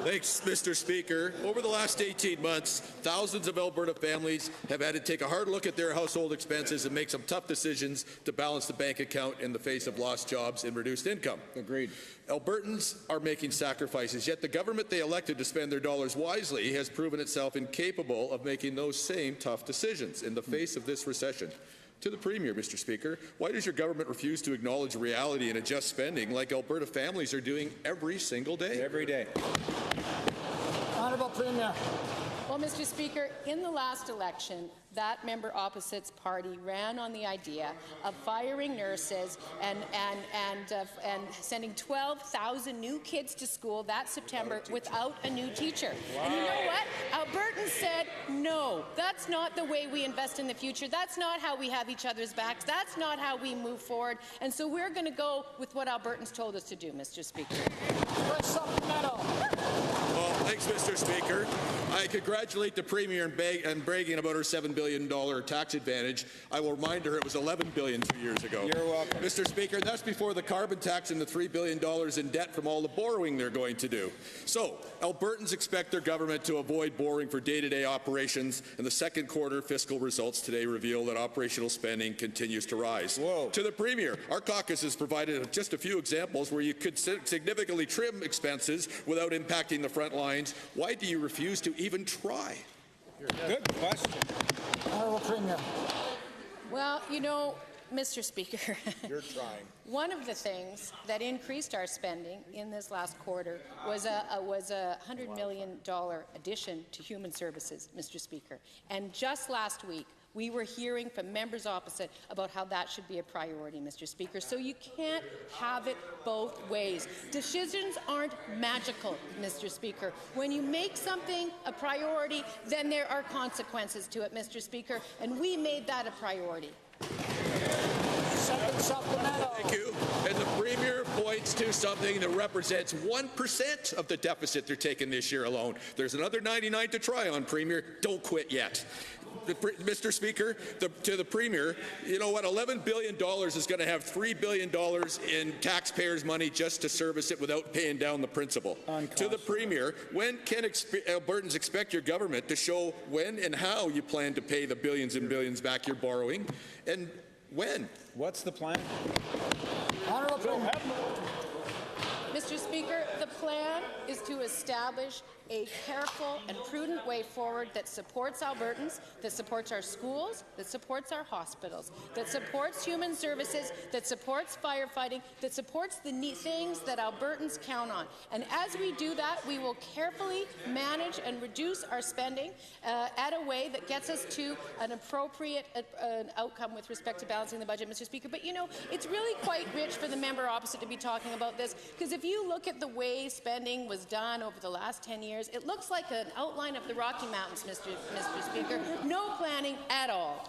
Thanks, Mr. Speaker. Over the last 18 months, thousands of Alberta families have had to take a hard look at their household expenses and make some tough decisions to balance the bank account in the face of lost jobs and reduced income. Agreed. Albertans are making sacrifices, yet the government they elected to spend their dollars wisely has proven itself incapable of making those same tough decisions in the face of this recession. To the Premier, Mr. Speaker, why does your government refuse to acknowledge reality and adjust spending like Alberta families are doing every single day? Every day. Honourable Premier. Well, Mr. Speaker, in the last election, that member opposite's party ran on the idea of firing nurses and sending 12,000 new kids to school that September without a new teacher. Wow. And you know what? Albertans said, no, that's not the way we invest in the future. That's not how we have each other's backs. That's not how we move forward. And so we're going to go with what Albertans told us to do, Mr. Speaker. Well, thanks, Mr. Speaker. I congratulate the Premier in bragging about her $7 billion tax advantage. I will remind her it was $11 billion 2 years ago. You're welcome. Mr. Speaker, that's before the carbon tax and the $3 billion in debt from all the borrowing they're going to do. So, Albertans expect their government to avoid borrowing for day-to-day operations, and the second quarter fiscal results today reveal that operational spending continues to rise. Whoa. To the Premier, our caucus has provided just a few examples where you could significantly trim expenses without impacting the front lines. Why do you refuse to even try? Good question. Honourable Premier. Well, you know, Mr. Speaker, You're trying. one of the things that increased our spending in this last quarter was a $100 million addition to human services, Mr. Speaker. And just last week, we were hearing from members opposite about how that should be a priority, Mr. Speaker. So you can't have it both ways. Decisions aren't magical, Mr. Speaker. When you make something a priority, then there are consequences to it, Mr. Speaker, and we made that a priority. Second supplemental. Thank you. And the Premier points to something that represents 1% of the deficit they're taking this year alone. There's another 99 to try on, Premier. Don't quit yet. Mr. Speaker, to the Premier, you know what? $11 billion is going to have $3 billion in taxpayers' money just to service it without paying down the principal. To the Premier, when can Albertans expect your government to show when and how you plan to pay the billions and billions back you're borrowing, and when? What's the plan? Honourable Premier. Mr. Speaker, the plan is to establish a careful and prudent way forward that supports Albertans, that supports our schools, that supports our hospitals, that supports human services, that supports firefighting, that supports the things that Albertans count on. And as we do that, we will carefully manage and reduce our spending at a way that gets us to an appropriate outcome with respect to balancing the budget, Mr. Speaker. But, you know, it's really quite rich for the member opposite to be talking about this, because if you look at the way spending was done over the last 10 years, it looks like an outline of the Rocky Mountains, Mr. Speaker. No planning at all.